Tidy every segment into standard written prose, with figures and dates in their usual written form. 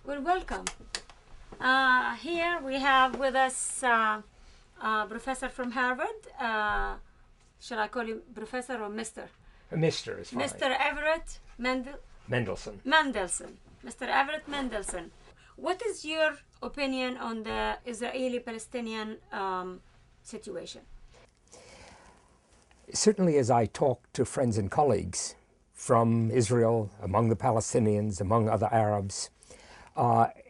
Well, welcome. Here we have with us professor from Harvard. Shall I call him professor or Mr.? Mr. is fine. Mr. Everette Mendelson. Mr. Everette Mendelson. What is your opinion on the Israeli-Palestinian situation? Certainly, as I talk to friends and colleagues from Israel, among the Palestinians, among other Arabs,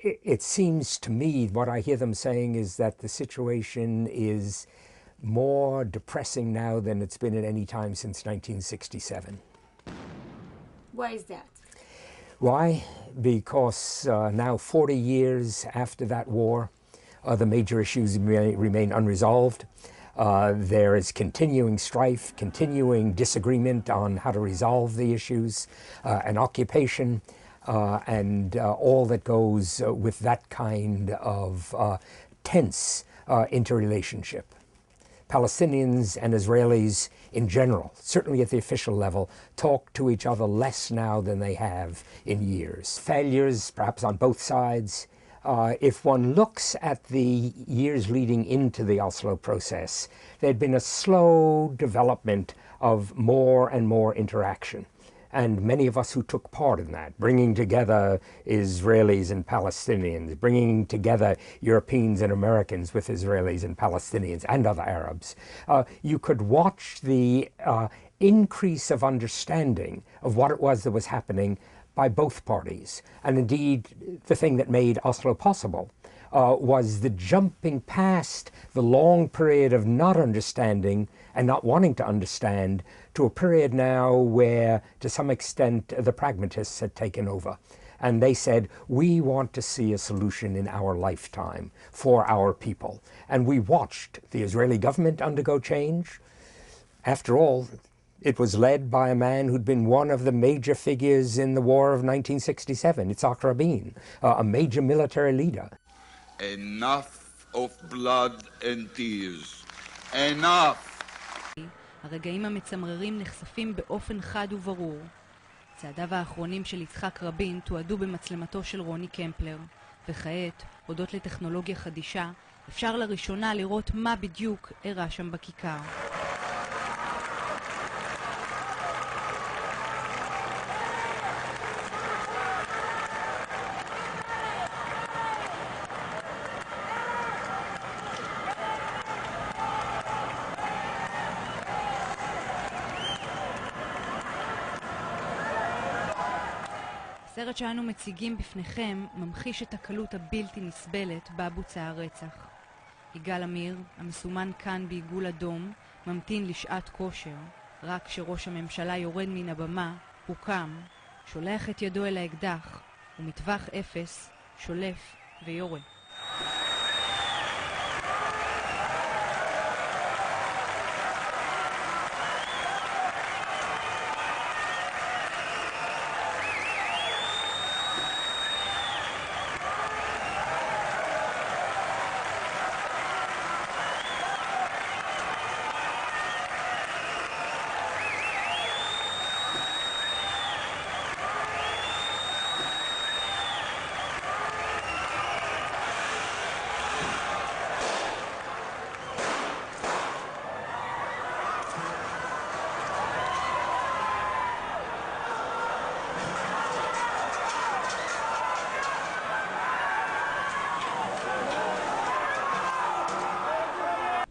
it seems to me what I hear them saying is that the situation is more depressing now than it's been at any time since 1967. Why is that? Why? Because now 40 years after that war, the major issues remain unresolved. There is continuing strife, continuing disagreement on how to resolve the issues, an occupation, and all that goes with that kind of tense interrelationship. Palestinians and Israelis in general, certainly at the official level, talk to each other less now than they have in years. Failures, perhaps on both sides. If one looks at the years leading into the Oslo process, there had been a slow development of more and more interaction. And many of us who took part in that, bringing together Israelis and Palestinians, bringing together Europeans and Americans with Israelis and Palestinians and other Arabs, you could watch the increase of understanding of what it was that was happening by both parties. And indeed, the thing that made Oslo possible was the jumping past the long period of not understanding and not wanting to understand to a period now where, to some extent, the pragmatists had taken over. And they said, we want to see a solution in our lifetime for our people. And we watched the Israeli government undergo change. After all, it was led by a man who'd been one of the major figures in the war of 1967, Yitzhak Rabin, a major military leader. Enough of blood and tears. Enough! הרגעים המצמררים נחשפים באופן חד וברור. צעדיו האחרונים של יצחק רבין תועדו במצלמתו של רוני קמפלר, וכעת, הודות לטכנולוגיה חדישה, אפשר לראשונה לראות מה בדיוק אירע שם בכיכר. הסרט שאנו מציגים בפניכם ממחיש את הקלות הבלתי נסבלת בה בוצע הרצח. יגאל עמיר, המסומן כאן בעיגול אדום, ממתין לשעת כושר. רק כשראש הממשלה יורד מן הבמה, הוא קם, שולח את ידו אל האקדח, ומטווח אפס, שולף ויורה.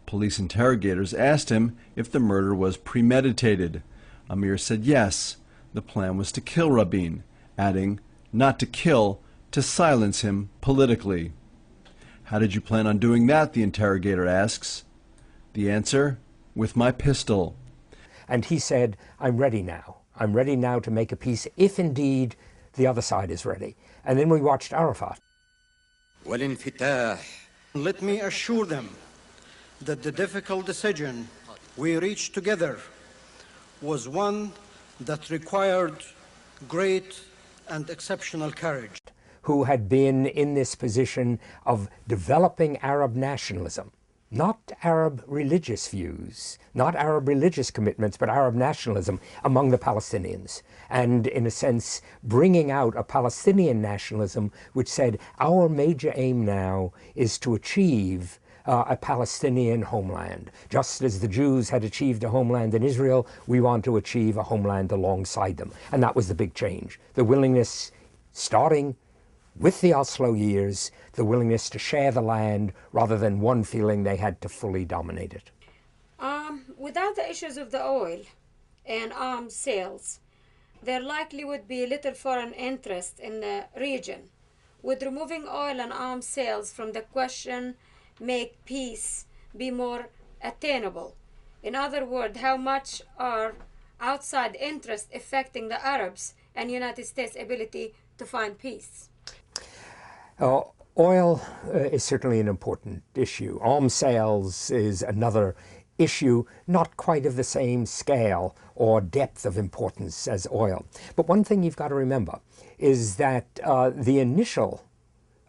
Police interrogators asked him if the murder was premeditated. Amir said yes, the plan was to kill Rabin, adding, not to kill, to silence him politically. How did you plan on doing that, the interrogator asks. The answer, with my pistol. And he said, I'm ready now. I'm ready now to make a peace if indeed the other side is ready. And then we watched Arafat. Let me assure them that the difficult decision we reached together was one that required great and exceptional courage. Who had been in this position of developing Arab nationalism not Arab religious views, not Arab religious commitments, but Arab nationalism among the Palestinians. And in a sense, bringing out a Palestinian nationalism which said, our major aim now is to achieve a Palestinian homeland. Just as the Jews had achieved a homeland in Israel, we want to achieve a homeland alongside them. And that was the big change. The willingness, starting with the Oslo years, the willingness to share the land rather than one feeling they had to fully dominate it. Without the issues of the oil and arms sales, there likely would be little foreign interest in the region. Would removing oil and arms sales from the question make peace be more attainable? In other words, how much are outside interests affecting the Arabs and United States' ability to find peace? Oil is certainly an important issue. Arms sales is another issue, not quite of the same scale or depth of importance as oil. But one thing you've got to remember is that the initial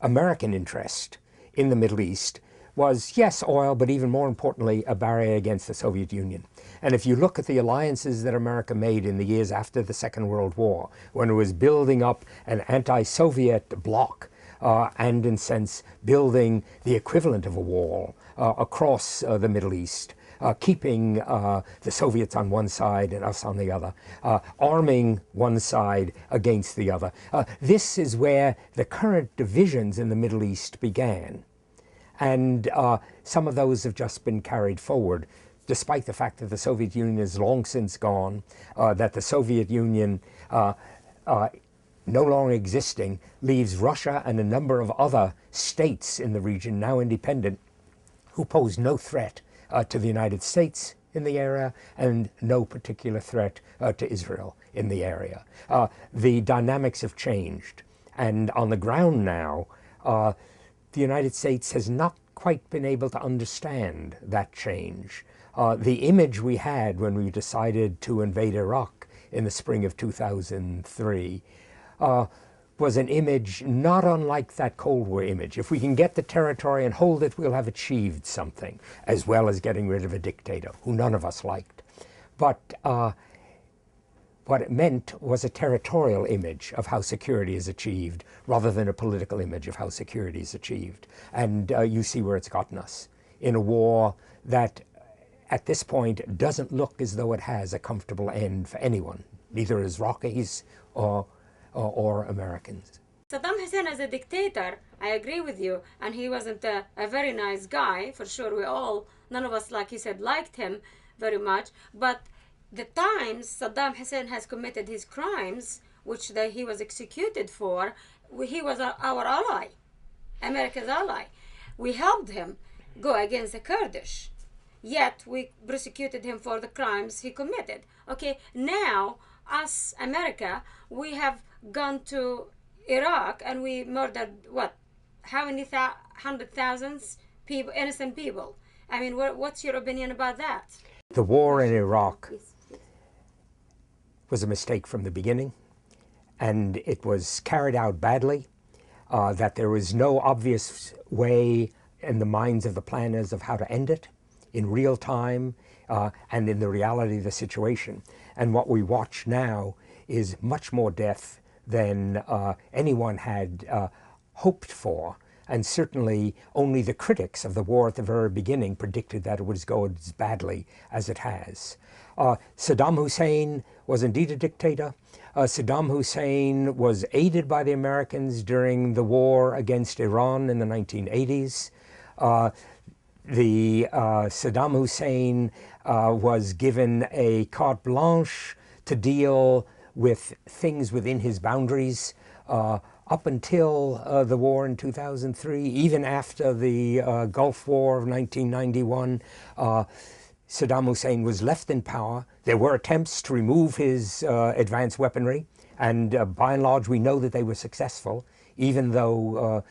American interest in the Middle East was, yes, oil, but even more importantly, a barrier against the Soviet Union. And if you look at the alliances that America made in the years after the Second World War, when it was building up an anti-Soviet bloc, and in a sense building the equivalent of a wall across the Middle East, keeping the Soviets on one side and us on the other, arming one side against the other. This is where the current divisions in the Middle East began. And some of those have just been carried forward, despite the fact that the Soviet Union is long since gone, that the Soviet Union no longer existing leaves Russia and a number of other states in the region, now independent, who pose no threat to the United States in the area and no particular threat to Israel in the area. The dynamics have changed, and on the ground now, the United States has not quite been able to understand that change. The image we had when we decided to invade Iraq in the spring of 2003 was an image not unlike that Cold War image. If we can get the territory and hold it, we'll have achieved something, as well as getting rid of a dictator who none of us liked. But what it meant was a territorial image of how security is achieved, rather than a political image of how security is achieved. And you see where it's gotten us, in a war that at this point doesn't look as though it has a comfortable end for anyone, neither Iraqis or Americans. Saddam Hussein as a dictator, I agree with you, and he wasn't a very nice guy, for sure. We all, none of us, like you said, liked him very much, but the times Saddam Hussein has committed his crimes, which he was executed for, he was our ally, America's ally. We helped him go against the Kurdish, yet we prosecuted him for the crimes he committed. Okay, now, us, America, we have gone to Iraq and we murdered, what, how many hundred thousands people, innocent people? I mean, what's your opinion about that? The war in Iraq was a mistake from the beginning, and it was carried out badly, that there was no obvious way in the minds of the planners of how to end it in real time and in the reality of the situation. And what we watch now is much more death than anyone had hoped for. And certainly only the critics of the war at the very beginning predicted that it would go as badly as it has. Saddam Hussein was indeed a dictator. Saddam Hussein was aided by the Americans during the war against Iran in the 1980s. Saddam Hussein was given a carte blanche to deal with things within his boundaries up until the war in 2003, even after the Gulf War of 1991. Saddam Hussein was left in power. There were attempts to remove his advanced weaponry, and by and large we know that they were successful, even though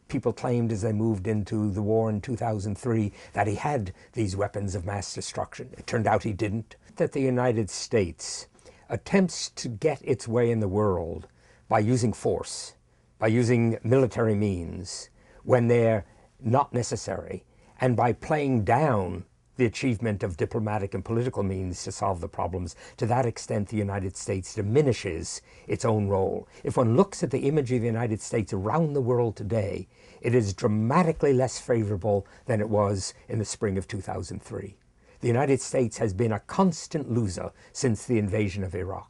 people claimed as they moved into the war in 2003 that he had these weapons of mass destruction. It turned out he didn't. That the United States attempts to get its way in the world by using force, by using military means, when they're not necessary, And by playing down the achievement of diplomatic and political means to solve the problems, to that extent the United States diminishes its own role. If one looks at the image of the United States around the world today, it is dramatically less favorable than it was in the spring of 2003. The United States has been a constant loser since the invasion of Iraq.